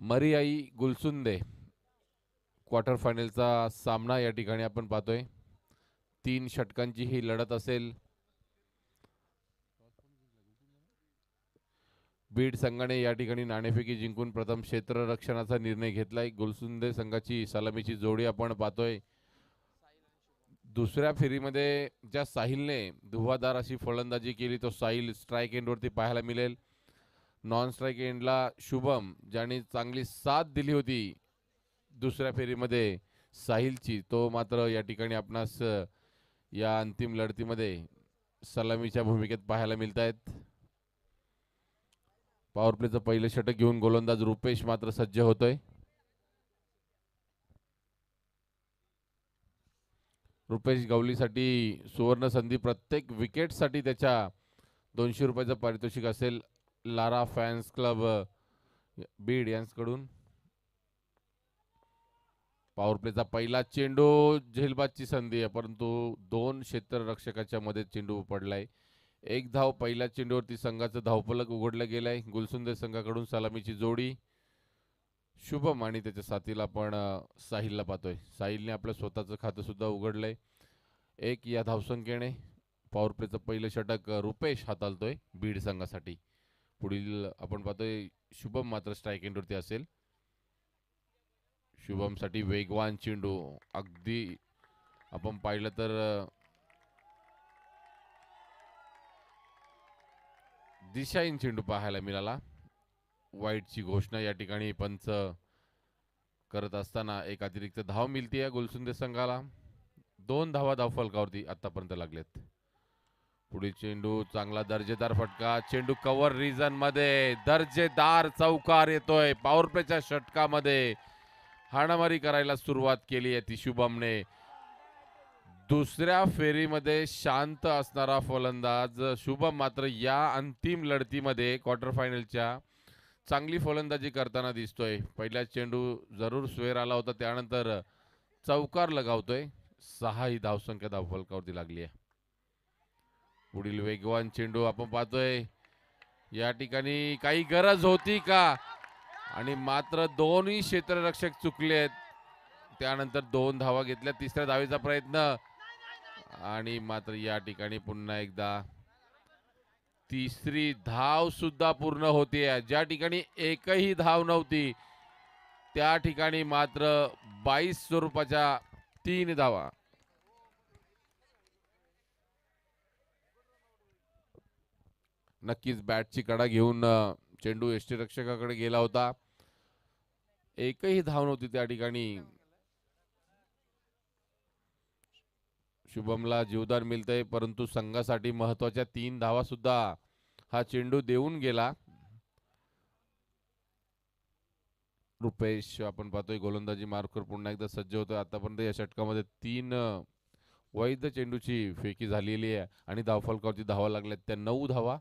Mariyai गुलसुंदे quarter फायनलचा सामना या ठिकाणी आपण पाहतोय. 3 षटकांची ही लढत असेल. बीड संघाने या ठिकाणी नाणेफेकी जिंकून प्रथम क्षेत्ररक्षणाचा निर्णय घेतलाय. गुलसुंदे संघाची सलामीची जोडी आपण पाहतोय. दुसऱ्या फेरीमध्ये ज्या साहिलने धुव्वाधार अशी फलंदाजी केली तो साहिल स्ट्राईक एंडवरती पाहायला मिळेल. नॉन स्ट्राईक एंडला शुभम ज्याने चांगली साथ दिली होती दुसऱ्या फेरीमध्ये साहिलची, तो मात्र या ठिकाणी आपणास या अंतिम लढतीमध्ये सलामीच्या भूमिकेत पाहायला मिळत आहेत. पॉवर प्लेचं पहिलं षटक घेऊन गोलंदाज रुपेश मात्र सज्ज होतोय. रुपेश गवलीसाठी सुवर्ण संधी. प्रत्येक विकेटसाठी त्याच्या 200 रुपयाचं पारितोषिक असेल. लारा फॅन्स क्लब बीड यांच्याकडून. पॉवर प्लेचा पहिला चेंडू, झेलबादची संधी आहे परंतु 2 क्षेत्ररक्षकाच्या मध्ये चेंडू पडलाय. 1 धाव पहिल्या चेंडूवरती संघाचं धावफलक उघडलं गेलंय. गुलसुंदे संघाकडून सलामीची जोडी. शुभम आणि त्याच्या साथीला आपण साहिलला पाहतोय. साहिलने आपलं स्वतःचं खातं सुद्धा उघडलंय. 1 या धावसंख्येने पॉवर प्लेचं पहिलं षटक रुपेश हाताळतोय बीड संघासाठी. पुढील आपण पाहतोय शुभम मात्र स्ट्राईक एंडवरती असेल. शुभमसाठी वेगवान चेंडू. अगदी आपण पाहिलं तर दिशाहीन चेंडू पाहायला मिळाला. वाईटची घोषणा या ठिकाणी पंच करत असताना एक अतिरिक्त धाव मिळते गुलसुंदे संघाला. 2 धावा धावफलकावरती आतापर्यंत लागलेत. पुढील चेंडू चांगला दर्जेदार फटका. चेंडू कव्हर रिजन मध्ये दर्जेदार चौकार येतोय. पॉवर प्लेच्या षटकामध्ये हाणामारी करायला सुरुवात केली आहे ती शुभमने. दुसऱ्या फेरीमध्ये शांत असणारा फलंदाज शुभम मात्र या अंतिम लढतीमध्ये क्वार्टर फायनलच्या चांगली फलंदाजी करताना दिसतोय. पहिला चेंडू जरूर स्वेर आला होता, त्यानंतर चौकार लगावतोय. 6 ही धावसंख्या धावफलकावरती लागली आहे. पुढील वेगवान चेंडू आपण पाहतोय. या ठिकाणी काही गरज होती का? आणि मात्र 2ही क्षेत्ररक्षक चुकले आहेत. त्यानंतर 2 धावा घेतल्या. तिसऱ्या धावेचा प्रयत्न आणि मात्र या ठिकाणी पुन्हा एकदा तिसरी धाव सुद्धा पूर्ण होतीये. ज्या ठिकाणी एकही धाव नव्हती त्या ठिकाणी मात्र 22 स्वरूपाच्या 3 धावा. नक्कीच बॅटची कडा घेऊन चेंडू यष्टीरक्षकाकडे गेला होता. एकही धाव नव्हती त्या ठिकाणी. शुभमला जीवदान मिळतंय परंतु संघासाठी महत्वाच्या 3 धावा सुद्धा हा चेंडू देऊन गेला. रुपेश आपण पाहतोय गोलंदाजी मार्कवर पुन्हा एकदा सज्ज होतोय. आतापर्यंत या षटकामध्ये 3 वैध चेंडूची फेकी झालेली आहे आणि धावफलकावरती धावा लागल्यात त्या 9 धावा.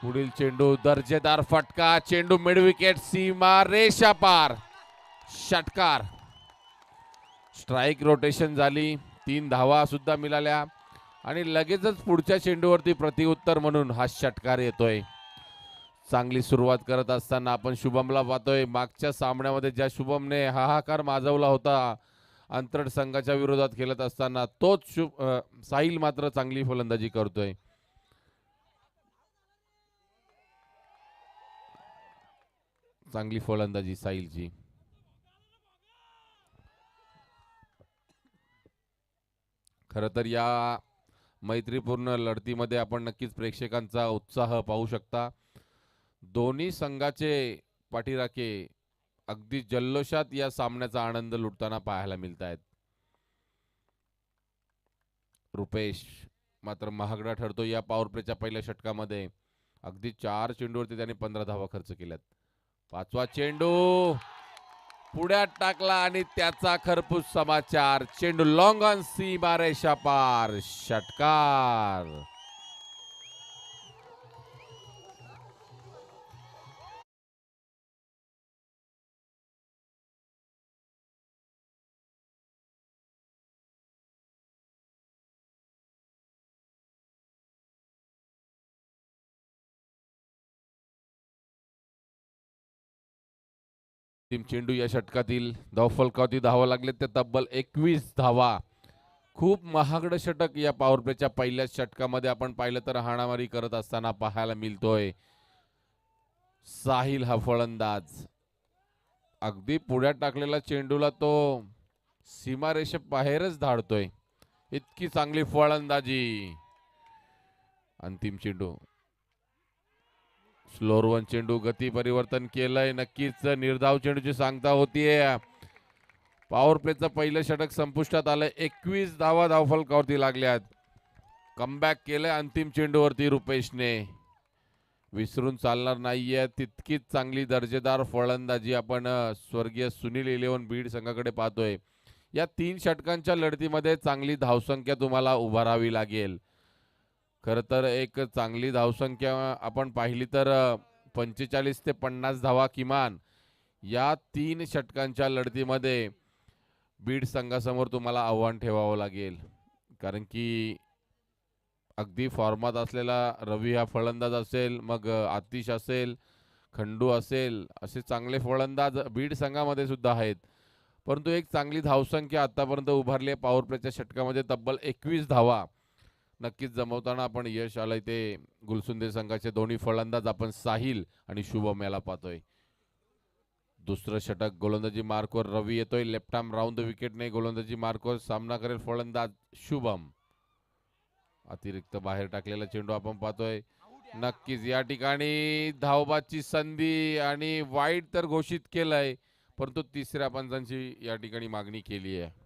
पुढील चेंडू दर्जेदार फटका. चेंडू मिड विकेट सीमा रेषा पार. षटकार. स्ट्राईक रोटेशन झाली. 3 धावा सुद्धा मिळाल्या आणि लगेचच पुढच्या चेंडूवरती प्रतिउत्तर म्हणून हा षटकार येतोय. चांगली सुरुवात करत असताना आपण शुभमला पाहतोय. मागच्या सामन्यामध्ये ज्या शुभमने हाहाकार माजवला होता अंतरड संघाच्या विरोधात खेळत असताना तोच साहिल मात्र चांगली फलंदाजी करतोय. चांगली फलंदाजी साहिलची. खरं तर या मैत्रीपूर्ण लढतीमध्ये आपण नक्कीच प्रेक्षकांचा उत्साह पाहू शकता. दोन्ही संघाचे पाठीराखे अगदी जल्लोषात या सामन्याचा आनंद लुटताना पाहायला मिळत आहेत. रुपेश मात्र महागडा ठरतो या पॉवर प्लेच्या पहिल्या षटकामध्ये. अगदी 4 चेंडूवरती त्याने 15 धावा खर्च केल्यात. 5वा चेंडू पुढ्यात टाकला आणि त्याचा खरपूस समाचार. चेंडू लॉंग ऑन सीमा रेषा पार. षटकार. टीम चेंडू या षटकातील धावफलकावरती धावा लागले ते तब्बल 21 धावा. खूप महागडं षटक या पॉवर प्लेच्या पहिल्याच षटकामध्ये आपण पाहिलं तर हाणामारी करत असताना पाहायला मिळतोय. साहिल हा फलंदाज अगदी पुढ्यात टाकलेला चेंडूला तो सीमारेषे बाहेरच धाडतोय. इतकी चांगली फलंदाजी. अंतिम चेंडू स्लोअर वन चेंडू गती परिवर्तन केलंय. नक्कीच निर्धाव चेंडूची सांगता होतीये. पॉवर प्लेचं पहिलं षटक संपुष्टात आलंय. 21 धावा धावफलकावरती लागल्यात. कमबॅक केलंय अंतिम चेंडूवरती रुपेशने. विसरून चालणार नाहीये. तितकीच चांगली दर्जेदार फलंदाजी आपण स्वर्गीय सुनील 11 बीड संघाकडे पाहतोय. या 3 षटकांच्या लढतीमध्ये चांगली धावसंख्या तुम्हाला उभारावी लागेल. खरं तर एक चांगली धावसंख्या आपण पाहिली तर 45 ते 50 धावा किमान या 3 षटकांच्या लढतीमध्ये बीड संघासमोर तुम्हाला आव्हान ठेवावं लागेल. कारण की अगदी फॉर्मात असलेला रवी हा फलंदाज असेल, मग आतिश असेल, खंडू असेल, असे चांगले फलंदाज बीड संघामध्ये सुद्धा आहेत. परंतु एक चांगली धावसंख्या आतापर्यंत उभारली आहे पॉवर प्लेच्या षटकामध्ये. तब्बल 21 धावा नक्कीच जमवताना आपण यश आलंय ते गुलसुंदे संघाचे दोन्ही फलंदाज आपण साहिल आणि शुभम याला पाहतोय. दुसरं षटक गोलंदाजी मार्कवर रवी येतोय. लेफ्ट आर्म राऊंड द विकेटने गोलंदाजी मार्कवर सामना करेल फलंदाज शुभम. अतिरिक्त बाहेर टाकलेला चेंडू आपण पाहतोय. नक्कीच या ठिकाणी धावबाची संधी आणि वाईट तर घोषित केलंय, परंतु तिसऱ्या पंचांची या ठिकाणी मागणी केली आहे.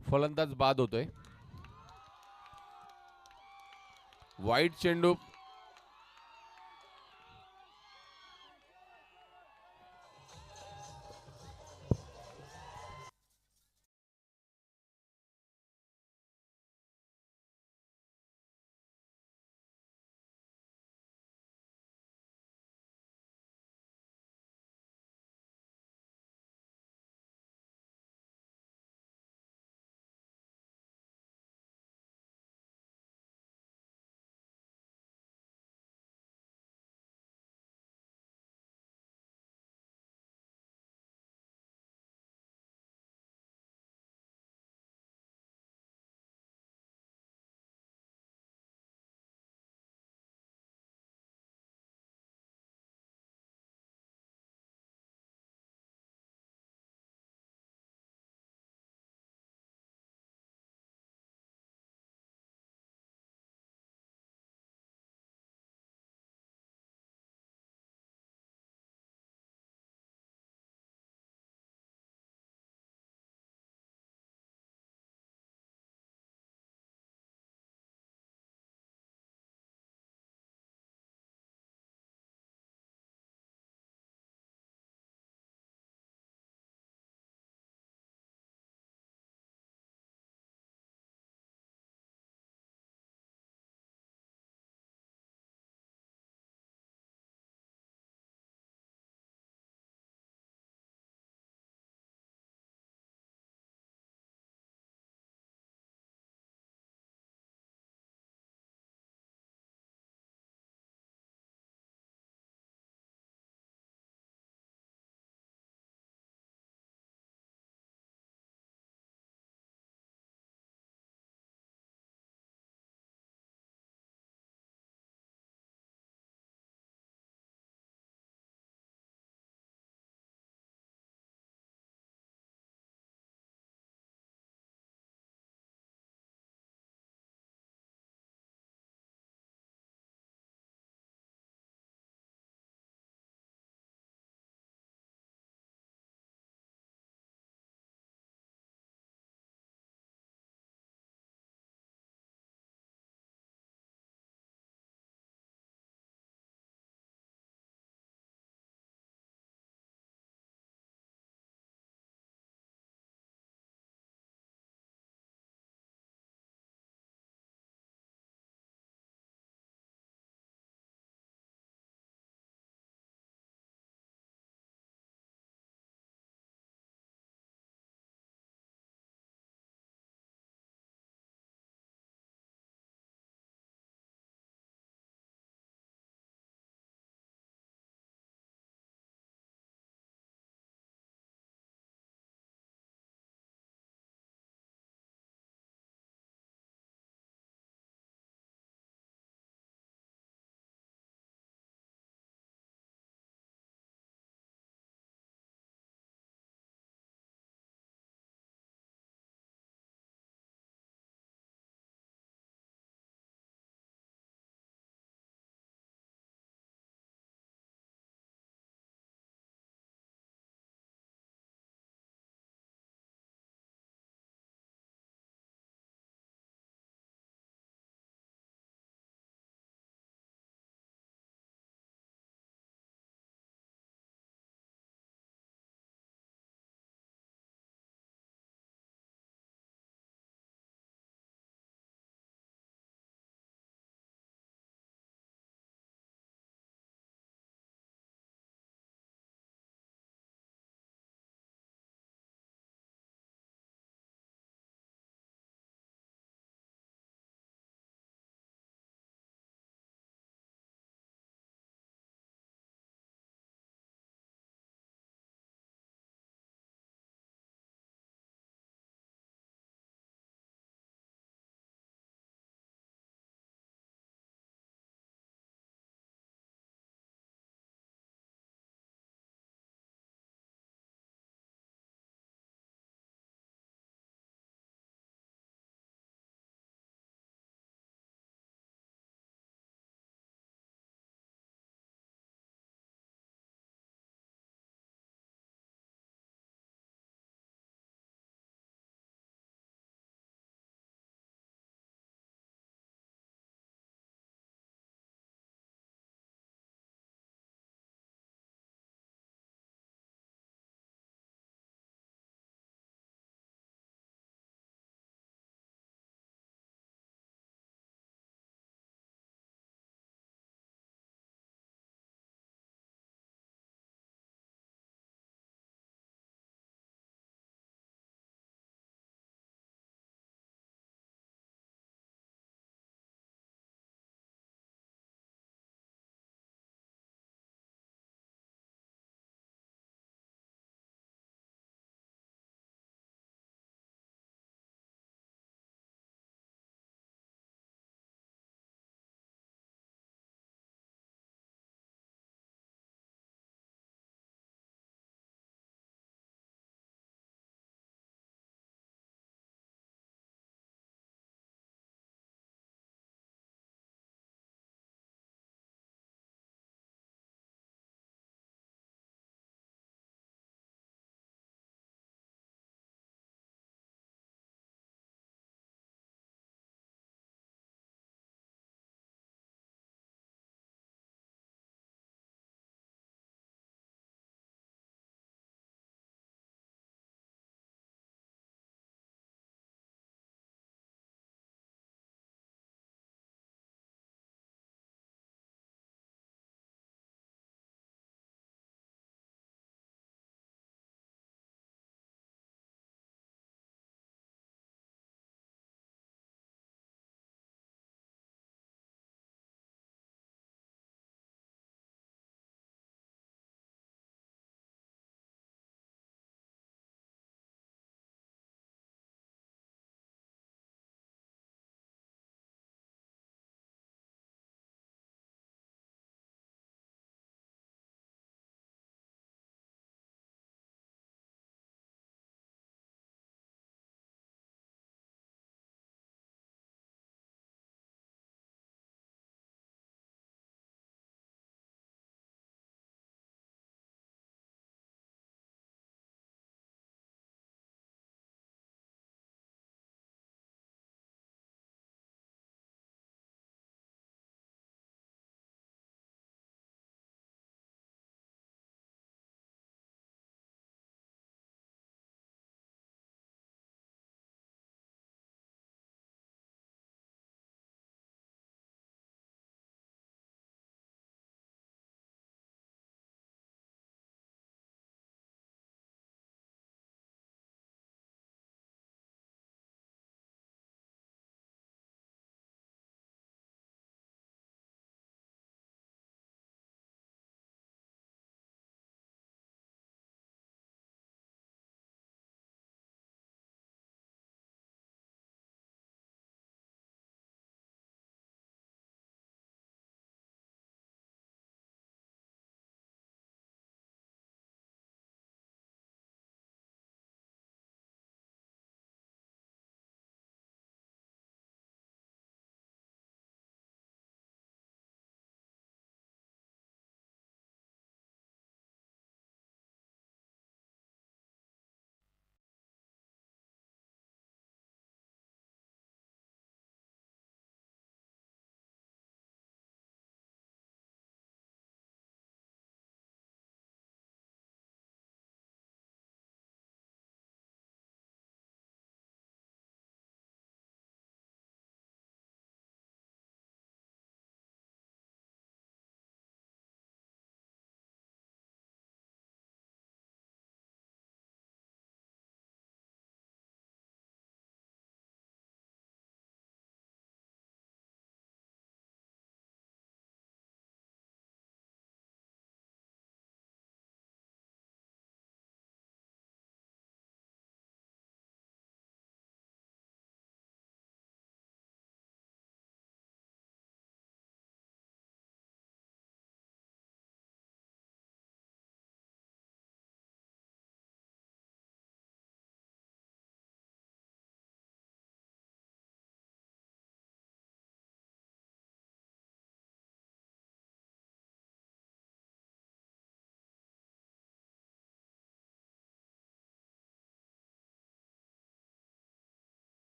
फलंदाज बाद होतोय. वाईट चेंडू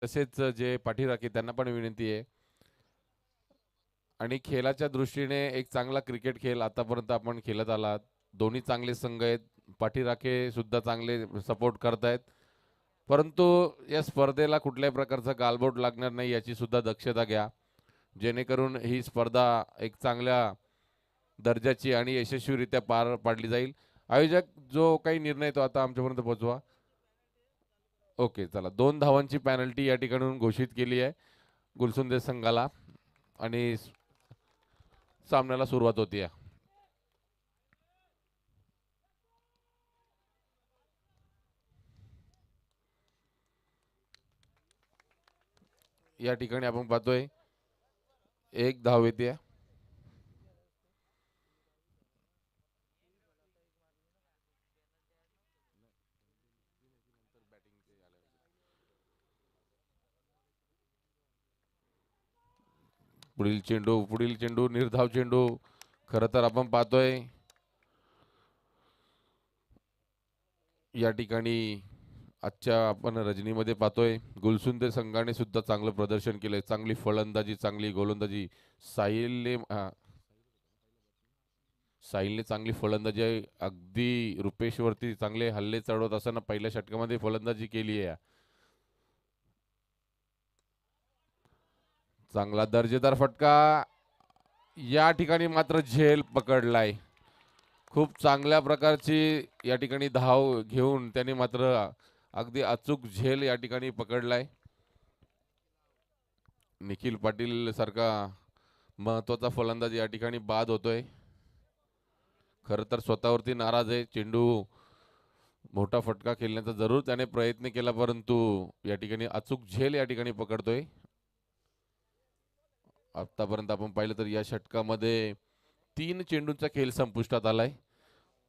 तसेच जे पाठीराखे त्यांना पण विनंती आहे. आणि खेळाच्या दृष्टीने एक चांगला क्रिकेट खेळ आतापर्यंत आपण खेळत आलात. दोन्ही चांगले संघ आहेत. पाठीराखे सुद्धा चांगले सपोर्ट करतायत. परंतु या स्पर्धेला कुठल्याही प्रकारचा गालबोट लागणार नाही याची सुद्धा दक्षता घ्या, जेणेकरून ही स्पर्धा एक चांगल्या दर्जाची आणि यशस्वीरित्या पार पाडली जाईल. आयोजक जो काही निर्णय तो आता आमच्यापर्यंत पोहोचवा. ओके, चला 2 धावांची पॅनल्टी या ठिकाणून घोषित केली आहे गुलसुंदे संघाला आणि सामन्याला सुरुवात होती. या ठिकाणी आपण पाहतोय एक धाव येते. पुढील चेंडू निर्धाव चेंडू. खरं तर आपण पाहतोय या ठिकाणी आजच्या आपण रजनीमध्ये पाहतोय गुलसुंदे संघाने सुद्धा चांगलं प्रदर्शन केलंय. चांगली फलंदाजी, चांगली गोलंदाजी. साहिलने साहिलने चांगली फलंदाजी आहे. अगदी रुपेशवरती चांगले हल्ले चढवत असताना पहिल्या षटकामध्ये फलंदाजी केली आहे. चांगला दर्जेदार फटका. या ठिकाणी मात्र झेल पकडलाय. खूप चांगल्या प्रकारची या ठिकाणी धाव घेऊन त्याने मात्र अगदी अचूक झेल या ठिकाणी पकडलाय. निखिल पाटील सारखा महत्वाचा फलंदाज या ठिकाणी बाद होतोय. खरं तर स्वतःवरती नाराज आहे. चेंडू मोठा फटका खेळण्याचा जरूर त्याने प्रयत्न केला, परंतु या ठिकाणी अचूक झेल या ठिकाणी पकडतोय. आतापर्यंत आपण पाहिलं तर या षटकामध्ये 3 चेंडूंचा खेळ संपुष्टात आलाय.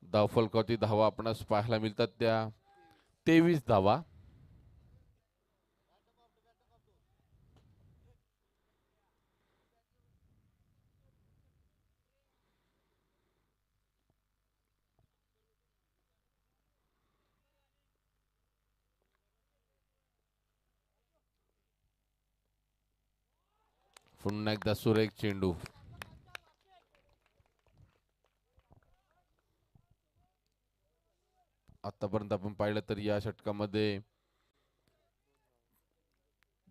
धावफलकावरती धावा आपणास पाहायला मिळतात त्या 23 धावा. पुन्हा एकदा सुरेख चेंडू. आतापर्यंत आपण पाहिलं तर या षटकामध्ये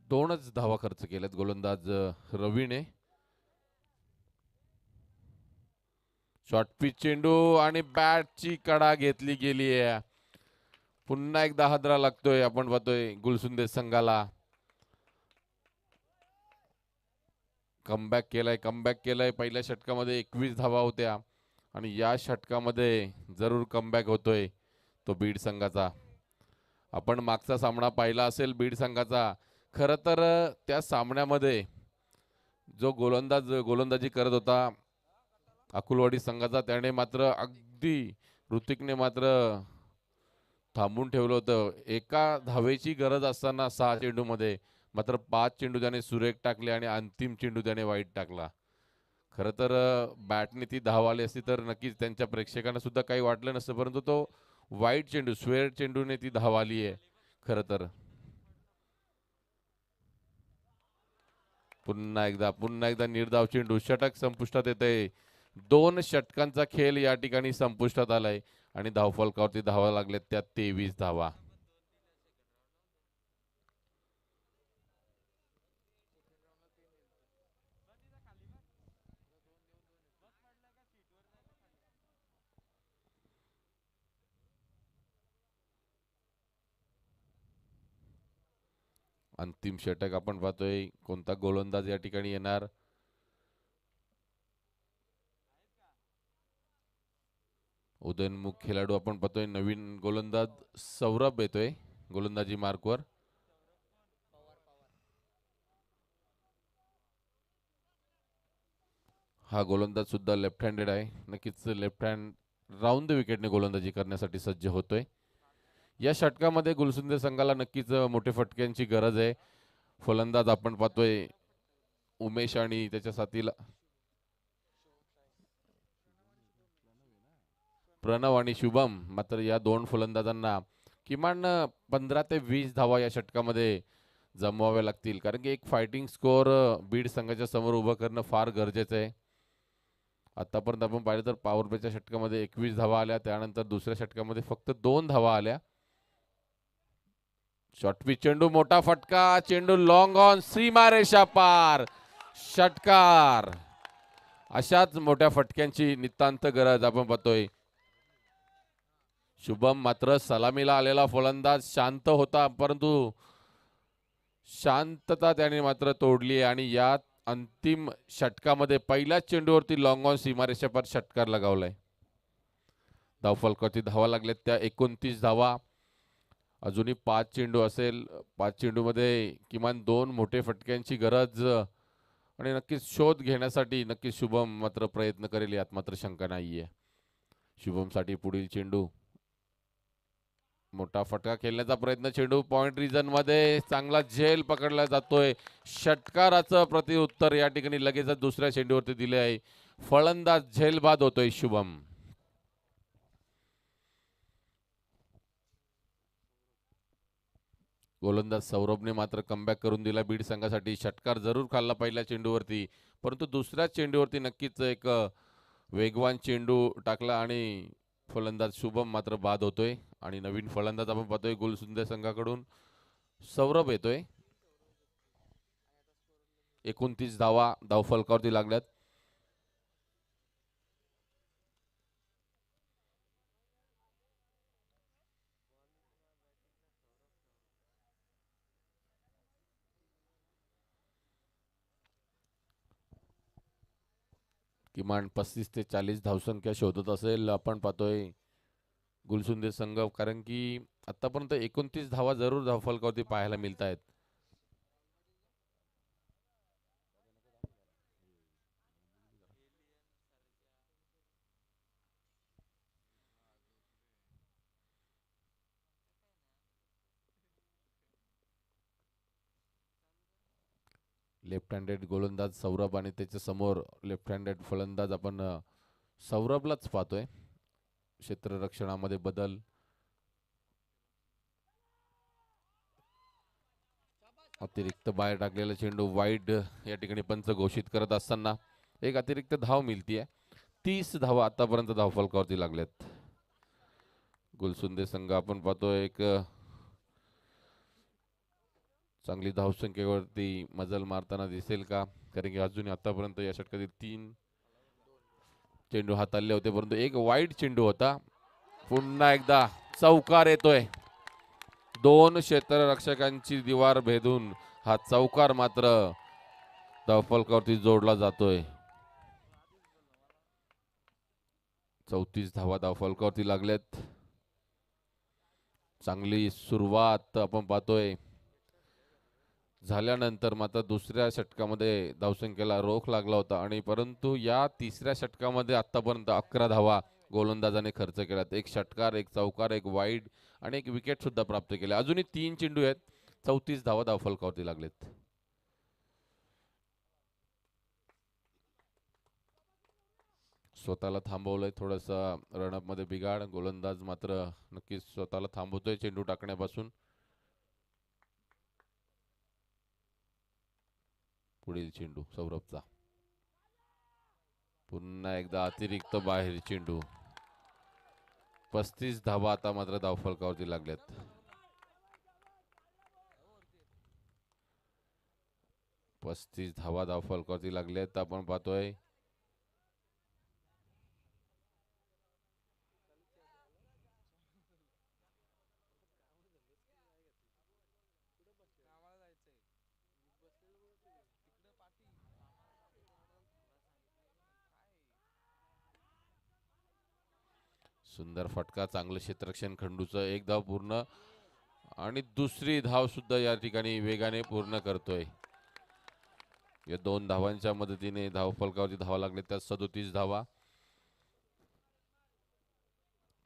2च धावा खर्च केल्यात गोलंदाज रवीने. शॉर्ट पिच चेंडू आणि बॅटची कडा घेतली गेली आहे. पुन्हा एकदा हादरा लागतोय. आपण पाहतोय गुलसुंदे संघाला. कमबॅक केलाय. पहिल्या षटकामध्ये 21 धावा होत्या आणि या षटकामध्ये जरूर कमबॅक होतोय तो बीड संघाचा. आपण मागचा सामना पाहिला असेल बीड संघाचा. खरं तर त्या सामन्यामध्ये जो गोलंदाजी करत होता अकुलवाडी संघाचा, त्याने मात्र अगदी ऋतिकने मात्र थांबून ठेवलं होतं. एका धावेची गरज असताना 6 चेंडूमध्ये मात्र 5 चेंडू त्याने सुरेख टाकले आणि अंतिम चेंडू त्याने वाईट टाकला. खरं तर बॅटने ती धाव आली असती तर नक्कीच त्यांच्या प्रेक्षकांना सुद्धा काही वाटलं नसतं, परंतु तो वाईट चेंडू स्वेअर चेंडूने ती धाव आली आहे. खरं तर पुन्हा एकदा निर्धाव चेंडू. षटक संपुष्टात येते. 2 षटकांचा खेळ या ठिकाणी संपुष्टात आलाय आणि धावफलकावरती धावा लागल्यात त्या 23 धावा. अंतिम षटक आपण पाहतोय. कोणता गोलंदाज या ठिकाणी येणार. उदयनमुख खेळाडू आपण पाहतोय. नवीन गोलंदाज सौरभ येतोय गोलंदाजी मार्कवर. हा गोलंदाज सुद्धा लेफ्ट हँडेड आहे. नक्कीच लेफ्ट हँड राऊंड द विकेटने गोलंदाजी करण्यासाठी सज्ज होतोय. या षटकामध्ये गुलसुंदे संघाला नक्कीच मोठे फटक्यांची गरज आहे. फलंदाज आपण पाहतोय उमेश आणि त्याच्या साथीला प्रणव आणि शुभम. मात्र या 2 फलंदाजांना किमान 15 ते 20 धावा या षटकामध्ये जमवावे लागतील, कारण की एक फायटिंग स्कोअर बीड संघाच्या समोर उभं करणं फार गरजेचं आहे. आतापर्यंत आपण पाहिलं तर पॉवर प्लेच्या षटकामध्ये 21 धावा आल्या, त्यानंतर दुसऱ्या षटकामध्ये फक्त 2 धावा आल्या. शॉर्टपिच चेंडू, मोठा फटका, चेंडू लॉंग ऑन, सीमारेषा पार, षटकार. अशाच मोठ्या फटक्यांची नितांत गरज आपण पाहतोय. शुभम मात्र सलामीला आलेला फलंदाज शांत होता, परंतु शांतता त्याने मात्र तोडली आणि या अंतिम षटकामध्ये पहिल्याच चेंडूवरती लॉंग ऑन सीमारेषा पार षटकार लगावलाय. धावफलकावरती धावा लागल्यात त्या 29 धावा. अजूनही 5 चेंडू असेल. 5 चेंडूमध्ये किमान 2 मोठे फटक्यांची गरज आणि नक्कीच शोध घेण्यासाठी नक्कीच शुभम मात्र प्रयत्न करेल, यात मात्र शंका नाहीये. शुभमसाठी पुढील चेंडू, मोठा फटका खेळण्याचा प्रयत्न, चेंडू पॉइंट रिजन मध्ये, चांगला झेल पकडला जातोय. षटकाराचं प्रत्युत्तर या ठिकाणी लगेचच दुसऱ्या चेंडूवरती दिले आहे. फलंदाज झेलबाद होतोय शुभम. गोलंदाज सौरभने मात्र कमबॅक करून दिला बीड संघासाठी. षटकार जरूर खाल्ला पहिल्या चेंडूवरती, परंतु दुसऱ्या चेंडूवरती नक्कीच एक वेगवान चेंडू टाकला आणि फलंदाज शुभम मात्र बाद होतोय. आणि नवीन फलंदाज आपण पाहतोय गुलसुंदे संघाकडून सौरभ येतोय. 29 धावा धावफलकावरती लागल्यात. किमान 35 ते 40 धावसंख्या शोधत असेल आपण पाहतोय गुलसुंदे संघ, कारण की आतापर्यंत 29 धावा जरूर धावफलकावरती पाहायला मिळत आहेत. लेफ्ट हँडेड गोलंदाज सौरभ आणि त्याच्या समोर लेफ्ट हँडेड फलंदाज आपण सौरभलाच पाहतोय. क्षेत्ररक्षणामध्ये बदल, अतिरिक्त बाहेर टाकलेला चेंडू वाईड या ठिकाणी पंच घोषित करत असताना एक अतिरिक्त धाव मिळतीये. 30 धावा आतापर्यंत धावफलकावरती लागल्यात. गुलसुंदे संघ आपण पाहतोय एक चांगली धावसंख्येवरती मजल मारताना दिसेल का, कारण की अजून आतापर्यंत या षटकातील 3 चेंडू हाताळले होते, परंतु एक वाईड चेंडू होता. पुन्हा एकदा चौकार येतोय. 2 क्षेत्ररक्षकांची दिवार भेदून हा चौकार मात्र धावफलकावरती जोडला जातोय. 34 धावा धावफलकावरती लागल्यात. चांगली सुरुवात आपण पाहतोय झाल्यानंतर मात्र दुसऱ्या षटकामध्ये धावसंख्येला रोख लागला होता, आणि परंतु या तिसऱ्या षटकामध्ये आतापर्यंत 11 धावा गोलंदाजाने खर्च केल्यात. एक षटकार, एक चौकार, एक वाईड आणि एक विकेट सुद्धा प्राप्त केले. अजूनही 3 चेंडू आहेत. 34 धावा धावफलकावरती लागलेत. स्वतःला थांबवलंय थोडंसं रनअप मध्ये बिघाड. गोलंदाज मात्र नक्कीच स्वतःला थांबवतोय चेंडू टाकण्यापासून. पुढील चेंडू सौरभचा, पुन्हा एकदा अतिरिक्त बाहेर चेंडू. 35 धावा आता मात्र धावफलकावरती लागल्यात. पस्तीस धावा धावफलकावरती लागल्यात. आपण पाहतोय सुंदर फटका, चांगलं क्षेत्ररक्षण खंडूचं. एक धाव पूर्ण आणि दुसरी धाव सुद्धा या ठिकाणी वेगाने पूर्ण करतोय. या 2 धावांच्या मदतीने धावफलकावरती धावा लागले, त्यात 37 धावा.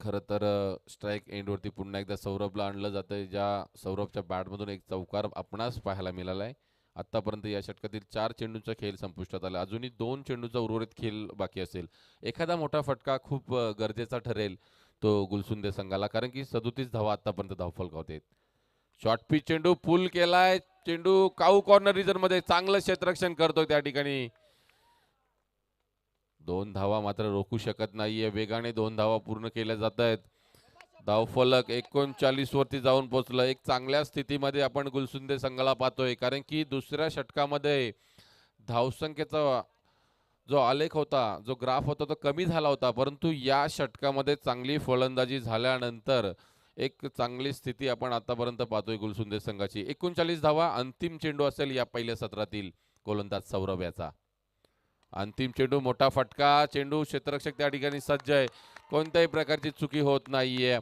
खरं तर स्ट्राईक एंडवरती पुन्हा एकदा सौरभला आणलं जातंय, ज्या सौरभच्या बॅटमधून एक चौकार आपणास पाहायला मिळालाय. आतापर्यंत या षटकातील 4 चेंडूंचा खेळ संपुष्टात आला. अजूनही 2 चेंडूचा उर्वरित खेळ बाकी असेल. एखादा मोठा फटका खूप गरजेचा ठरेल तो गुलसुंदे संघाला, कारण की 37 धावा आतापर्यंत धावफलकावरती आहेत. शॉर्ट पिच चेंडू पुल केलाय, चेंडू काऊ कॉर्नर रिजन मध्ये चांगलं क्षेत्ररक्षण करतोय त्या ठिकाणी. 2 धावा मात्र रोखू शकत नाहीये. वेगाने 2 धावा पूर्ण केल्या जात आहेत. धावफलक 39 वरती जाऊन पोहोचलं. एक चांगल्या स्थितीमध्ये आपण गुलसुंदे संघाला पाहतोय, कारण की दुसऱ्या षटकामध्ये धावसंख्येचा जो आलेख होता, जो ग्राफ होता, तो कमी झाला होता. परंतु या षटकामध्ये चांगली फलंदाजी झाल्यानंतर एक चांगली स्थिती आपण आतापर्यंत पाहतोय गुलसुंदे संघाची. 39 धावा अंतिम चेंडू असेल या पहिल्या सत्रातील गोलंदाज सौरभ याचा. अंतिम चेंडू, मोठा फटका, चेंडू क्षेत्ररक्षक त्या ठिकाणी सज्ज आहे. कोणत्याही प्रकारची चुकी होत नाहीये.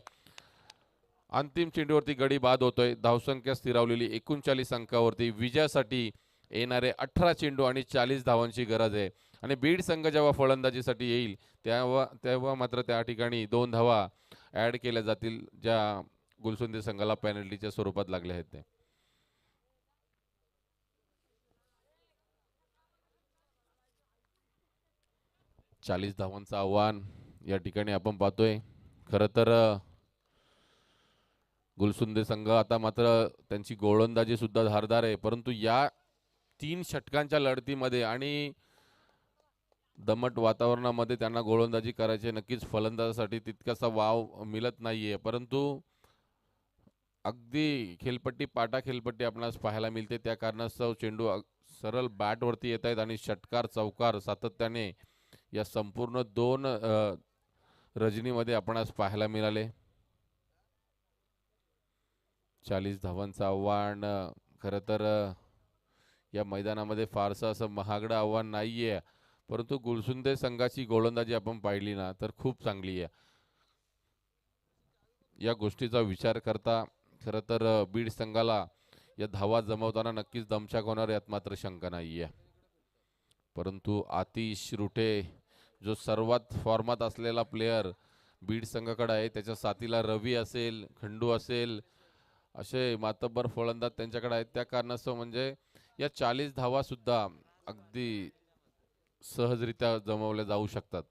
अंतिम चेंडूवरती गडी बाद होतोय. धावसंख्या स्थिरावलेली 39 अंकावरती. विजयासाठी येणारे 18 चेंडू आणि 40 धावांची गरज आहे. आणि बीड संघ जेव्हा फलंदाजीसाठी येईल तेव्हा मात्र त्या ठिकाणी 2 धावा ॲड केल्या जातील, ज्या गुलसुंदे संघाला पेनल्टीच्या स्वरूपात लागल्या आहेत ते. 40 धावांचं आव्हान या ठिकाणी आपण पाहतोय. खरं तर गुलसुंदे संघ आता मात्र त्यांची गोलंदाजी सुद्धा धारदार आहे, परंतु या 3 षटकांच्या लढतीमध्ये आणि दमट वातावरणामध्ये त्यांना गोलंदाजी करायची, नक्कीच फलंदाजासाठी तितकासा वाव मिळत नाहीये. परंतु अगदी पाटा खेळपट्टी आपणास पाहायला मिळते. त्या कारणास्तव चेंडू सरळ बॅटवरती येत आहेत आणि षटकार चौकार सातत्याने या संपूर्ण 2 रजनीमध्ये आपणास पाहायला मिळाले. 40 धावांचं आव्हान खरं तर या मैदानामध्ये फारसं असं महागडं आव्हान नाहीये, परंतु गुलसुंदे संघाची गोलंदाजी आपण पाहिली ना तर खूप चांगली आहे. या गोष्टीचा विचार करता खरं तर बीड संघाला या धावा जमवताना नक्कीच दमछाक होणार, यात मात्र शंका नाहीये. परंतु आतिश रुटे जो सर्वात फॉर्मात असलेला प्लेयर बीड संघाकडे आहे, त्याच्या साथीला रवी असेल, खंडू असेल, असे मातब्बर फलंदाज त्यांच्याकडे आहेत. त्या कारणास्तव म्हणजे या 40 धावा सुद्धा अगदी सहजरित्या जमवल्या जाऊ शकतात.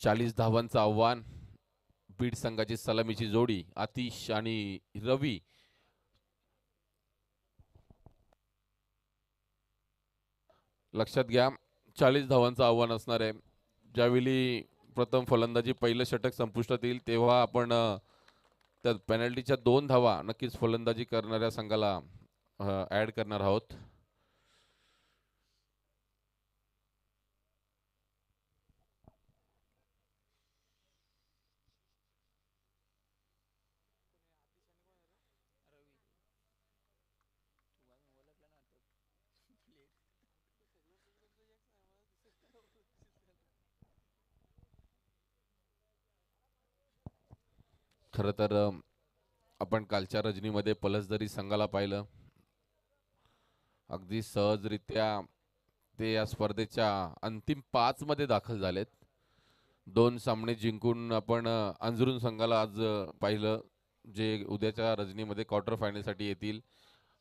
चाळीस धावांचं आव्हान. बीड संघाची सलामीची जोडी आतिश आणि रवी. लक्षात घ्या, 40 धावांचं आव्हान असणार आहे. ज्यावेळी प्रथम फलंदाजी पहिलं षटक संपुष्टात येईल तेव्हा आपण त्या पेनल्टीच्या 2 धावा नक्कीच फलंदाजी करणाऱ्या संघाला ॲड करणार आहोत. खरं तर आपण कालच्या रजनीमध्ये पलसदरी संघाला पाहिलं. अगदी सहजरित्या ते या स्पर्धेच्या अंतिम 5 मध्ये दाखल झालेत. 2 सामने जिंकून आपण अंजरून संघाला आज पाहिलं, जे उद्याच्या रजनीमध्ये क्वार्टर फायनलसाठी येतील.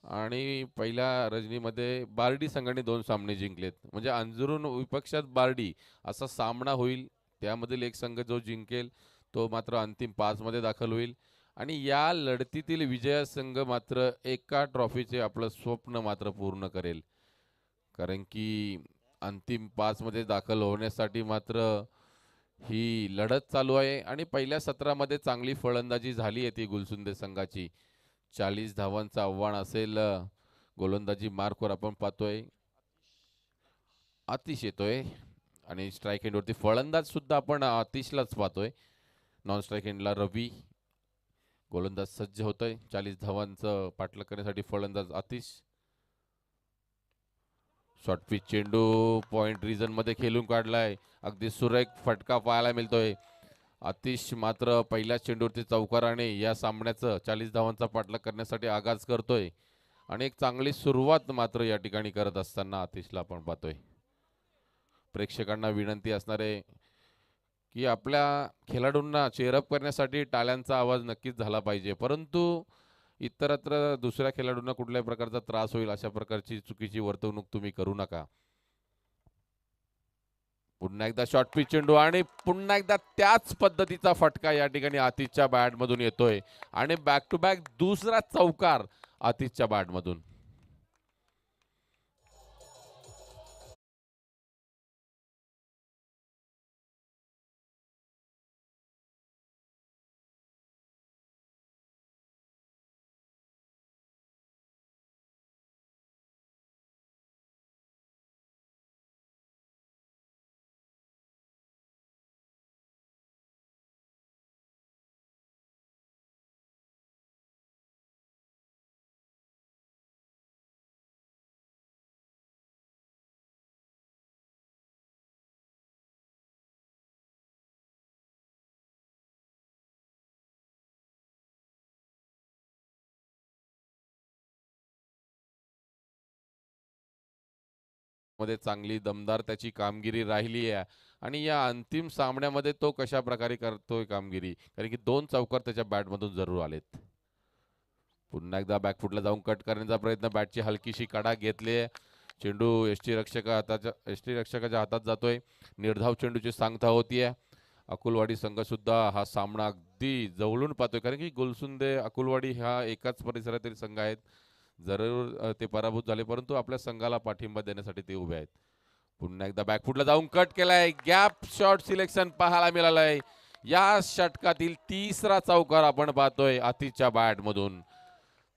आणि पहिल्या रजनीमध्ये बार्डी संघाने 2 सामने जिंकलेत. म्हणजे अंजरून विपक्षात बार्डी असा सामना होईल. त्यामधील एक संघ जो जिंकेल तो मात्र अंतिम 5 मध्ये दाखल होईल. आणि या लढतीतील विजय संघ मात्र एका ट्रॉफीचे आपलं स्वप्न मात्र पूर्ण करेल. कारण की अंतिम 5 मध्ये दाखल होण्यासाठी मात्र ही लढत चालू आहे. आणि पहिल्या सत्रामध्ये चांगली फलंदाजी झाली आहे ती गुलसुंदे संघाची. 40 धावांचं आव्हान असेल. गोलंदाजी मार्कवर आपण पाहतोय आतिश येतोय आणि स्ट्राईक एंडवरती फलंदाज सुद्धा आपण आतिशलाच पाहतोय. नॉन स्ट्राईक एंडला रवी. गोलंदाज सज्ज होतोय 40 धावांचं पाठलाग करण्यासाठी. फलंदाज आतिश. शॉर्ट पिच चेंडू पॉइंट रिजन मध्ये खेळून काढलाय. अगदी सुरेख फटका पाहायला मिळतोय. आतिश मात्र पहिल्या चेंडूवरती चौकाराने या सामन्याचं 40 धावांचा पाठलाग करण्यासाठी आगाज करतोय. आणि एक चांगली सुरुवात मात्र या ठिकाणी करत असताना आतिशला आपण पाहतोय. प्रेक्षकांना विनंती असणार आहे की आपल्या खेळाडूंना चेअरअप करण्यासाठी टाळ्यांचा आवाज नक्कीच झाला पाहिजे, परंतु इतरत्र दुसऱ्या खेळाडूंना कुठल्याही प्रकारचा त्रास होईल अशा प्रकारची चुकीची वर्तवणूक तुम्ही करू नका. पुन्हा एकदा शॉर्ट पिच चेंडू आणि पुन्हा एकदा त्याच पद्धतीचा फटका या ठिकाणी आतिशच्या बॅटमधून येतोय. आणि बॅक टू बॅक दुसरा चौकार आतिशच्या बॅटमधून. मध्ये चांगली दमदार त्याची कामगिरी राहिली आहे. आणि या अंतिम सामन्यामध्ये तो कशा प्रकारे करतोय कामगिरी, कारण की 2 चौकार त्याच्या बॅटमधून जरूर आलेत. पुन्हा एकदा बॅकफुटला जाऊन कट करण्याचा प्रयत्न. बॅटची हलकीशी कडा घेतली. चेंडू एसटी रक्षकाच्या हातात जातोय. निर्धाव चेंडूची सांगता होतीये. अकुलवाडी संघ सुद्धा हा सामना अगदी जवळून पाहतोय, कारण की गुलसुंदे अकुलवाडी हा एकाच परिसरातील संघ आहेत. जरूर ते पराभूत झाले, परंतु आपल्या संघाला पाठिंबा देण्यासाठी ते उभे आहेत. पुन्हा एकदा बॅकफुटला जाऊन कट केलाय. गॅप शॉट सिलेक्शन पाहायला मिळालंय. या षटकातील तिसरा चौकार आपण पाहतोय आतिशच्या बॅटमधून.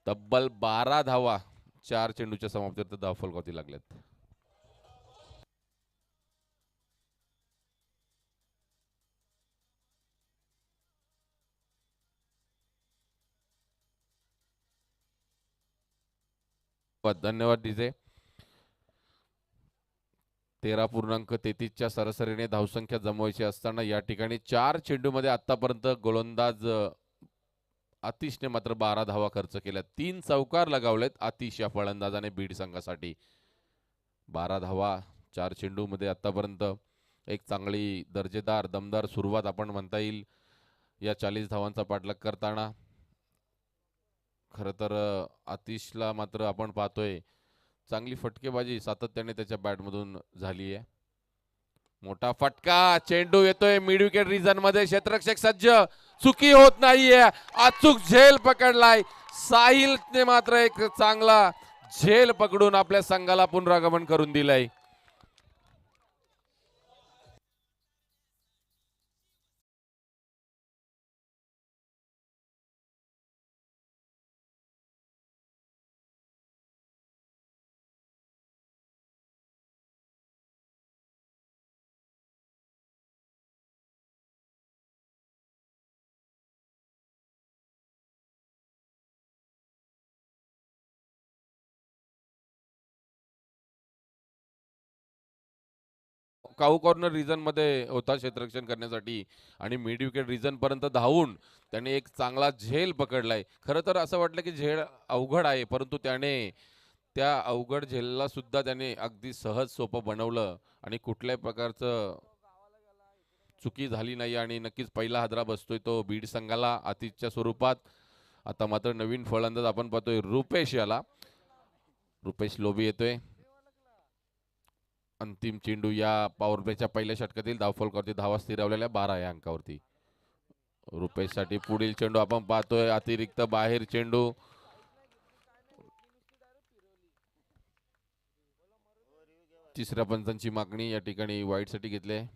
तब्बल 12 धावा 4 चेंडूच्या समाप्तीनंतर धाव फलकावती लागल्यात. धन्यवाद डीजे. 13.33च्या सरासरीने धावसंख्या जमवायची असताना या ठिकाणी 4 चेंडूमध्ये आतापर्यंत गोलंदाज आतिशने मात्र 12 धावा खर्च केल्या. 3 चौकार लगावलेत आतिश या फलंदाजाने बीड संघासाठी. 12 धावा 4 चेंडूमध्ये आतापर्यंत एक चांगली दर्जेदार दमदार सुरुवात आपण म्हणता येईल या 40 धावांचा पाठलाग करताना. खरं तर आतिशला मात्र आपण पाहतोय चांगली फटकेबाजी सातत्याने त्याच्या बॅटमधून झाली आहे. मोठा फटका चेंडू येतोय मिड विकेट रिजन मध्ये. क्षेत्ररक्षक सज्ज. चुकी होत नाहीये. अचूक झेल पकडलाय साहिलने. मात्र एक चांगला झेल पकडून आपल्या संघाला पुनरागमन करून दिलंय. काऊ कॉर्नर रिजन मध्ये होता क्षेत्ररक्षण करण्यासाठी आणि मिड विकेट रिजन पर्यंत धावून त्याने एक चांगला झेल पकडलाय. खरं तर असं वाटलं की झेल अवघड आहे, परंतु त्याने त्या अवघड झेलला सुद्धा त्याने अगदी सहज सोपं बनवलं आणि कुठल्याही प्रकारचं चुकी झाली नाही आणि नक्कीच पहिला हादरा बसतोय तो बीड संघाला आतिथ्य स्वरूपात. आता मात्र नवीन फलंदाज आपण पाहतोय रुपेश याला. रुपेश लोबी येतोय. अंतिम चेंडू या पॉवर प्लेच्या पहिल्या षटकातील धावफलकावरती धावा स्थिरावलेल्या 12 या अंकावरती. रुपेश साठी पुढील चेंडू आपण पाहतोय अतिरिक्त बाहेर चेंडू. तिसऱ्या पंचांची मागणी या ठिकाणी वाईट साठी घेतली आहे.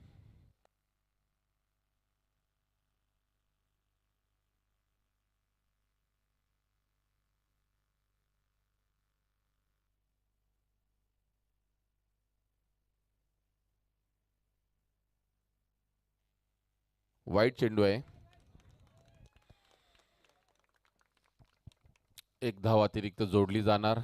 वाईट चेंडू आहे. एक धाव अतिरिक्त जोडली जाणार.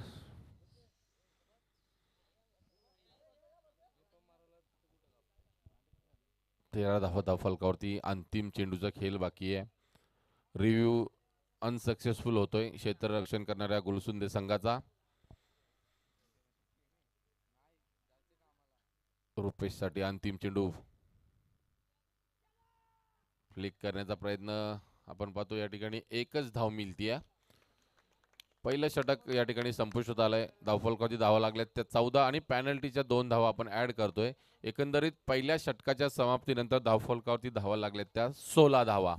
तेरा धावा धावफलकावरती अंतिम चेंडूचा खेळ बाकी आहे. रिव्ह्यू अनसक्सेसफुल होतोय क्षेत्ररक्षण करणाऱ्या गुलसुंदे संघाचा. रुपेश साठी अंतिम चेंडू फ्लिक करण्याचा प्रयत्न आपण पाहतो. या ठिकाणी एकच धाव मिळतीये. पहिलं षटक या ठिकाणी संपुष्टात आलंय. धावफलकावरती धावा लागल्यात त्या 14 आणि पॅनल्टीच्या 2 धावा आपण ऍड करतोय. एकंदरीत पहिल्या षटकाच्या समाप्तीनंतर धावफलकावरती धावा लागल्यात त्या 16 धावा.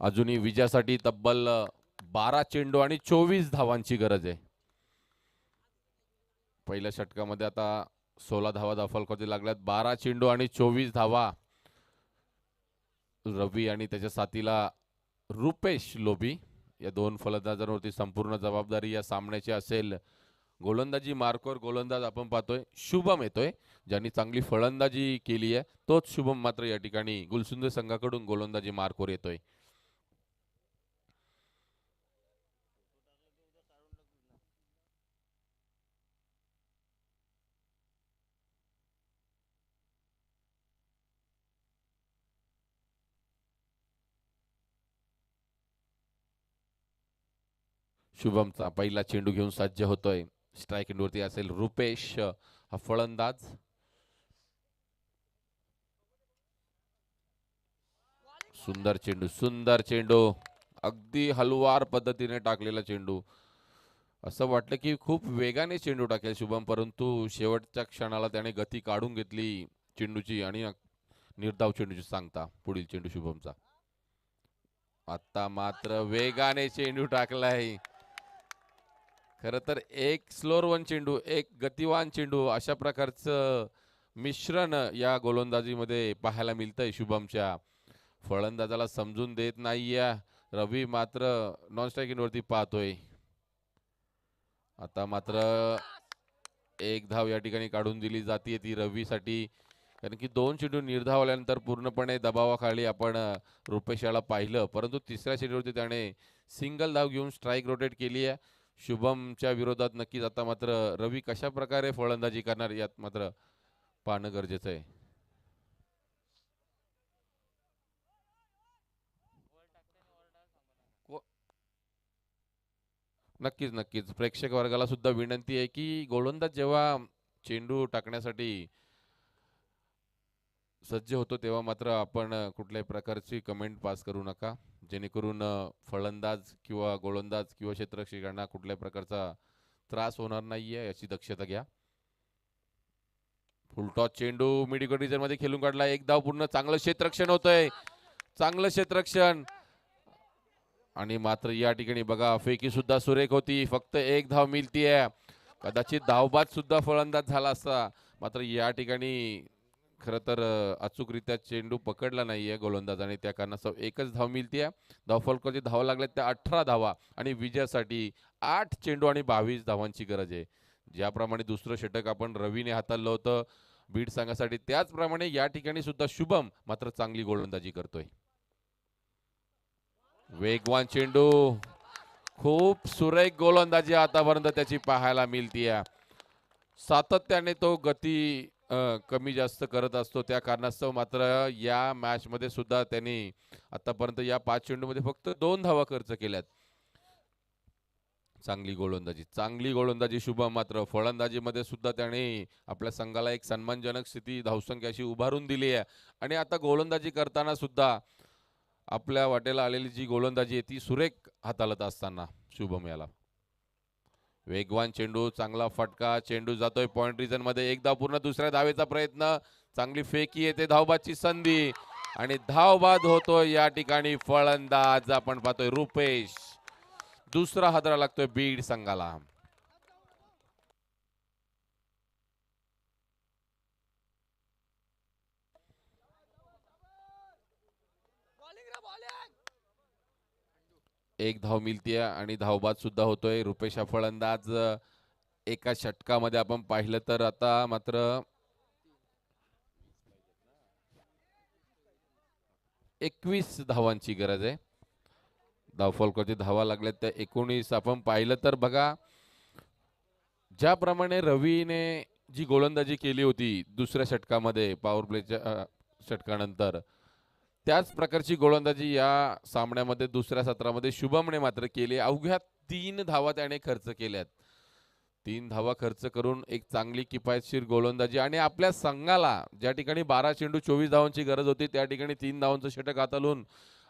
अजूनही विजयासाठी तब्बल 12 चेंडू आणि 24 धावांची गरज आहे. पहिल्या षटकामध्ये आता 16 धावा धावफलकावरती लागल्यात. 12 चेंडू आणि 24 धावा. रवी आणि त्याच्या साथीला रुपेश लोबी या दोन फलंदाजांवरती संपूर्ण जबाबदारी या सामन्याची असेल. गोलंदाजी मार्कवर गोलंदाज आपण पाहतोय शुभम येतोय, ज्यांनी चांगली फलंदाजी केली आहे. तोच शुभम मात्र या ठिकाणी गुलसुंदे संघाकडून गोलंदाजी मार्कवर येतोय. शुभमचा पहिला चेंडू घेऊन सज्ज होतोय. स्ट्राईक एंडवरती असेल रुपेश हा फलंदाज. सुंदर चेंडू, सुंदर चेंडू, अगदी हलवार पद्धतीने टाकलेला चेंडू. असं वाटलं की खूप वेगाने चेंडू टाकेल शुभम, परंतु शेवटच्या क्षणाला त्याने गती काढून घेतली चेंडूची आणि निर्धाव चेंडूची सांगता. पुढील चेंडू शुभमचा. आता मात्र वेगाने चेंडू टाकलाय. खर तर एक स्लोअर वन चेंडू, एक गतिवान चेंडू, अशा प्रकारचं मिश्रण या गोलंदाजीमध्ये पाहायला मिळतंय शुभमच्या. फलंदाजाला समजून देत नाहीये. रवी मात्र नॉन स्ट्रायकिंग पाहतोय. आता मात्र एक धाव या ठिकाणी काढून दिली जाते ती रवीसाठी, कारण की 2 चेंडू निर्धावल्यानंतर पूर्णपणे दबावाखाली आपण रुपेशाला पाहिलं, परंतु तिसऱ्या चेंडूवरती त्याने सिंगल धाव घेऊन स्ट्राईक रोटेट केली आहे शुभमच्या विरोधात. नक्कीच आता मात्र रवी कशा प्रकारे फलंदाजी करणार यात मात्र पाहणं गरजेचं आहे. नक्कीच नक्कीच प्रेक्षक वर्गाला सुद्धा विनंती आहे की गोलंदाज जेव्हा चेंडू टाकण्यासाठी सज्ज होतो तेव्हा मात्र आपण कुठल्याही प्रकारची कमेंट पास करू नका, जेणेकरून फलंदाज किंवा गोलंदाज किंवा क्षेत्ररक्षकांना कुठल्याही प्रकारचा त्रास होणार नाहीये याची दक्षता घ्या. फुलटॉस चेंडू मिड रिजन मध्ये खेळून काढला. एक धाव पूर्ण. चांगलं क्षेत्ररक्षण होतंय, चांगलं क्षेत्ररक्षण. आणि मात्र या ठिकाणी बघा फेकी सुद्धा सुरेख होती. फक्त एक धाव मिळतीये. कदाचित धावबाद सुद्धा फलंदाज झाला असता, मात्र या ठिकाणी खरं तर अचूकरित्या चेंडू पकडला नाहीये गोलंदाजाने, त्या कारणास्तव एकच धाव मिळतीये. धावफलकाची धावा लागल्यात त्या 18 धावा आणि विजयासाठी 8 चेंडू आणि 22 धावांची गरज आहे. ज्याप्रमाणे दुसरं षटक आपण रवीने हाताळलं होतं बीड संघासाठी, त्याचप्रमाणे या ठिकाणी सुद्धा शुभम मात्र चांगली गोलंदाजी करतोय. वेगवान चेंडू, खूप सुरेख गोलंदाजी आतापर्यंत त्याची पाहायला मिळतीये. सातत्याने तो गती कमी जास्त करत असतो. त्या कारणास्तव मात्र या मॅचमध्ये सुद्धा त्यांनी आतापर्यंत या 5 चेंडूमध्ये फक्त 2 धावा खर्च केल्यात. चांगली गोलंदाजी शुभम. मात्र फलंदाजीमध्ये सुद्धा त्याने आपल्या संघाला एक सन्मानजनक स्थिती धावसंख्याशी उभारून दिली आहे. आणि आता गोलंदाजी करताना सुद्धा आपल्या वाटेला आलेली जी गोलंदाजी आहे ती सुरेख हाताळत असताना शुभम याला. वेगवान चेंडू, चांगला फटका, चेंडू जातोय पॉइंट रिजन मध्ये. एक धाव पूर्ण, दुसऱ्या धावेचा प्रयत्न, चांगली फेकी येते, धावबादची संधी आणि धावबाद होतोय या ठिकाणी फलंदाज आपण पाहतोय रुपेश. दुसरा हादरा लागतोय बीड संघाला. एक धाव मिळतीये आणि धावबाद सुद्धा होतोय. रुपेश हा फलंदाज एका षटकामध्ये आपण पाहिलं तर आता मात्र 21 धावांची गरज आहे. धावफलकाची धावा लागल्यात त्या 19. आपण पाहिलं तर बघा, ज्याप्रमाणे रवीने जी गोलंदाजी केली होती दुसऱ्या षटकामध्ये पॉवर प्लेच्या षटकानंतर, त्याच प्रकारची गोलंदाजी या सामन्यामध्ये दुसऱ्या सत्रामध्ये शुभमने मात्र केली. अवघ्या 3 धावा त्याने खर्च केल्यात. 3 धावा खर्च करून एक चांगली किफायतशीर गोलंदाजी आणि आपल्या संघाला ज्या ठिकाणी 12 चेंडू 24 धावांची गरज होती त्या ठिकाणी 3 धावांचं षटक हाताळून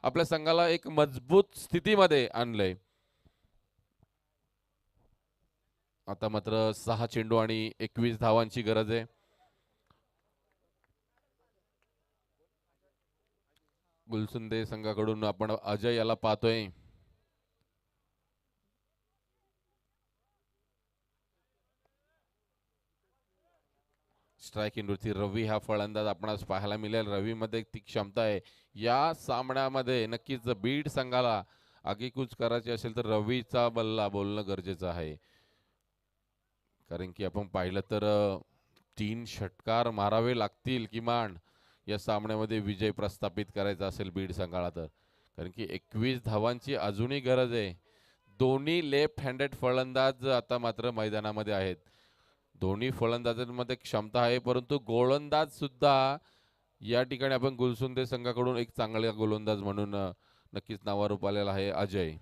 आपल्या संघाला एक मजबूत स्थितीमध्ये आणलंय. आता मात्र 6 चेंडू आणि 21 धावांची गरज आहे. गुलसुंदे संघाकडून आपण अजय याला पाहतोय. स्ट्राईक एंडवरती रवी हा फलंदाज आपणास पाहायला मिळेल. रवीमध्ये ती क्षमता आहे. या सामन्यामध्ये नक्कीच बीड संघाला आगेकूच करायची असेल तर रवीचा बल्ला बोलणं गरजेचं आहे. कारण की आपण पाहिलं तर 3 षटकार मारावे लागतील किमान या सामन्यामध्ये विजय प्रस्थापित करायचा असेल बीड संघाला तर. कारण की 21 धावांची अजूनही गरज आहे. दोन्ही लेफ्ट हँडेड फलंदाज आता मात्र मैदानामध्ये आहेत. दोन्ही फलंदाजांमध्ये क्षमता आहे, परंतु गोलंदाज सुद्धा या ठिकाणी आपण गुलसुंदे संघाकडून एक चांगला गोलंदाज म्हणून नक्कीच नावारूप आलेला आहे Ajay.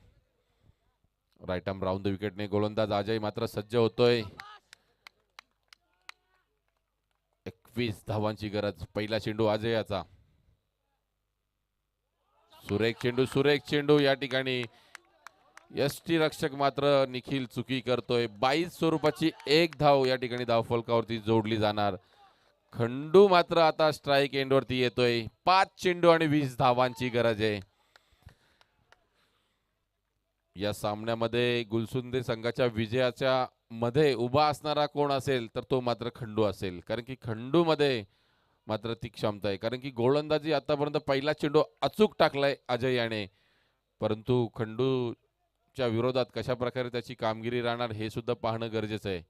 Right arm round the विकेटने गोलंदाज अजय मात्र सज्ज होतोय. 21 धावांची गरज. पहिला चेंडू अजयाचा. सुरेख चेंडू या ठिकाणी यष्टी रक्षक मात्र निखिल चुकी करतोय. 22 स्वरूपाची एक धाव या ठिकाणी धावफलकावरती जोडली जाणार. खंडू मात्र आता स्ट्राईक एंडवरती येतोय. 5 चेंडू आणि 20 धावांची गरज आहे. या सामन्यामध्ये गुलसुंदे संघाच्या विजयाच्या मध्ये उभा असणारा कोण असेल तर तो मात्र खंडू असेल. कारण की खंडू मध्ये मात्र ती क्षमता आहे. कारण की गोलंदाजी आतापर्यंत पहिला चेंडू अचूक टाकलाय अजय याने, परंतु खंडूच्या विरोधात कशा प्रकारे त्याची कामगिरी राहणार हे सुद्धा पाहणं गरजेचं आहे.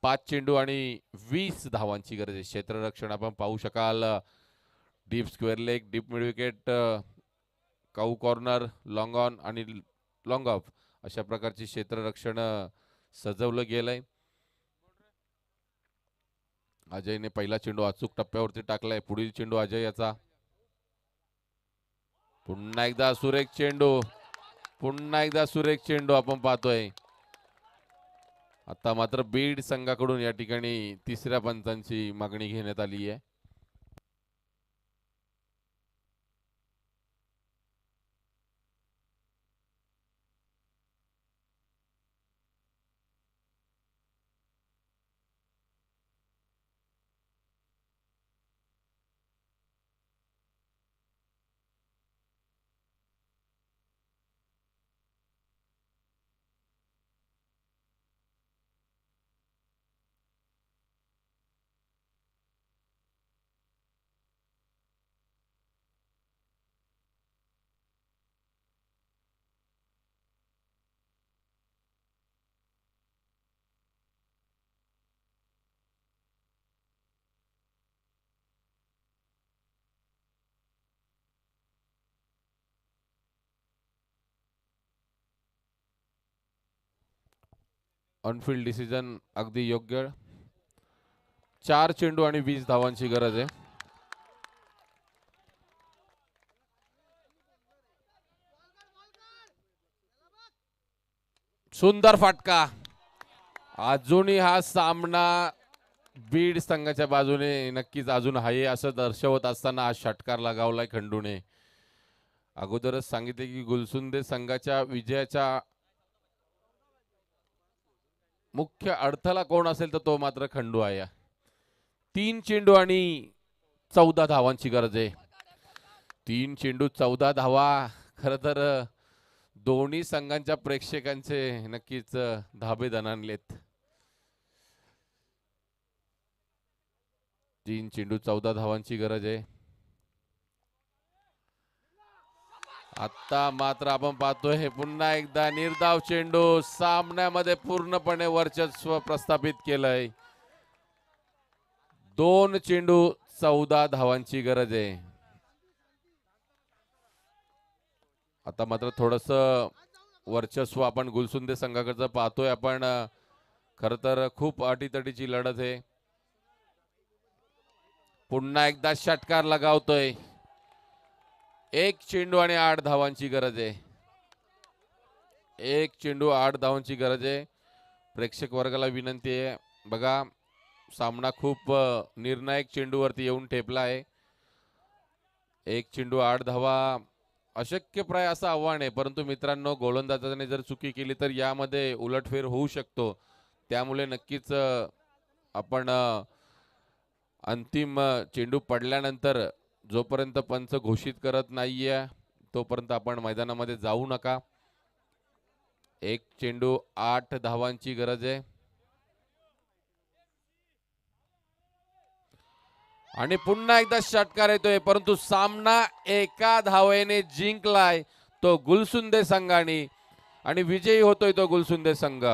5 चेंडू आणि 20 धावांची गरज आहे. क्षेत्ररक्षण आपण पाहू शकाल. Deep square leg, deep mid wicket, cow corner, long on आणि लॉंग ऑफ अशा प्रकारची क्षेत्ररक्षण सजवलं गेलंय. अजयने पहिला चेंडू अचूक टप्प्यावरती टाकलाय. पुढील चेंडू अजय याचा. पुन्हा एकदा सुरेख चेंडू आपण पाहतोय. आता मात्र बीड संघाकडून या ठिकाणी तिसऱ्या पंचांची मागणी घेण्यात आली आहे. ऑनफिल्ड डिसिजन अगदी योग्य. 4 चेंडू आणि 20 धावांची गरज आहे. सुंदर फटका. अजूनही हा सामना बीड संघाच्या बाजूने नक्कीच अजून आहे असं दर्शवत असताना हा षटकार लगावलाय खंडूने. अगोदरच सांगितले की गुलसुंदे संघाच्या विजयाच्या मुख्य अडथळा कोण असेल तर तो मात्र खंडू आहे. 3 चेंडू आणि 14 धावांची गरज आहे. 3 चेंडू 14 धावा. खरं तर दोन्ही संघांच्या प्रेक्षकांचे नक्कीच धाबे दणाणलेत. 3 चेंडू 14 धावांची गरज आहे. आता मात्र आपण पाहतोय पुन्हा एकदा निर्धाव चेंडू. सामन्यामध्ये पूर्णपणे वर्चस्व प्रस्थापित केलंय. 2 चेंडू 14 धावांची गरज आहे. आता मात्र थोडस वर्चस्व आपण गुलसुंदे संघाकडचं पाहतोय आपण. खर तर खूप अटीतटीची लढत आहे. पुन्हा एकदा षटकार लगावतोय. 1 चेंडू आणि 8 धावांची गरज आहे. 1 चेंडू 8 धावांची गरज आहे. प्रेक्षक वर्गाला विनंती आहे बघा सामना खूप निर्णायक चेंडूवरती येऊन ठेपला आहे. 1 चेंडू 8 धावा अशक्यप्राय असं आव्हान आहे. परंतु मित्रांनो गोलंदाजाने जर चुकी केली तर यामध्ये उलटफेर होऊ शकतो. त्यामुळे नक्कीच आपण अंतिम चेंडू पडल्यानंतर जोपर्यंत पंच घोषित करत नाहीये तोपर्यंत आपण मैदानामध्ये जाऊ नका. 1 चेंडू 8 धावांची गरज आहे. आणि पुन्हा एकदा षटकार येतोय परंतु सामना एका धावेने जिंकलाय तो गुलसुंदे संघाने आणि विजयी होतोय तो गुलसुंदे संघ.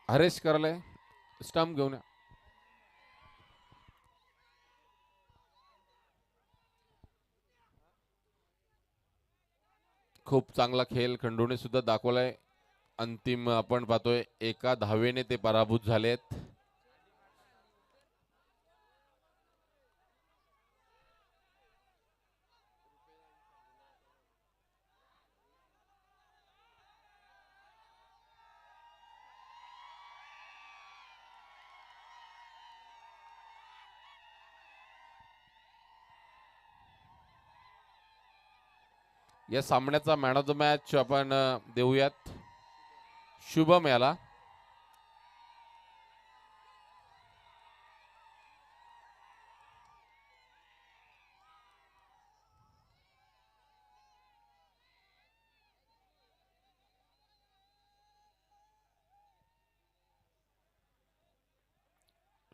हरेश करले स्टंप घेऊन या. खूप चांगला खेळ खंडूने सुद्धा दाखवलाय. अंतिम आपण पाहतोय एका धावेने ते पराभूत झालेत. या सामन्याचा मॅन ऑफ द मॅच आपण देऊयात शुभम याला.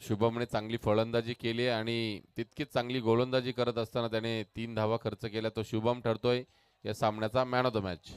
शुभमने चांगली फलंदाजी केली आणि तितकीच चांगली गोलंदाजी करत असताना त्याने 3 धावा खर्च केल्या. तो शुभम ठरतोय या सामन्याचा मॅन ऑफ द मॅच.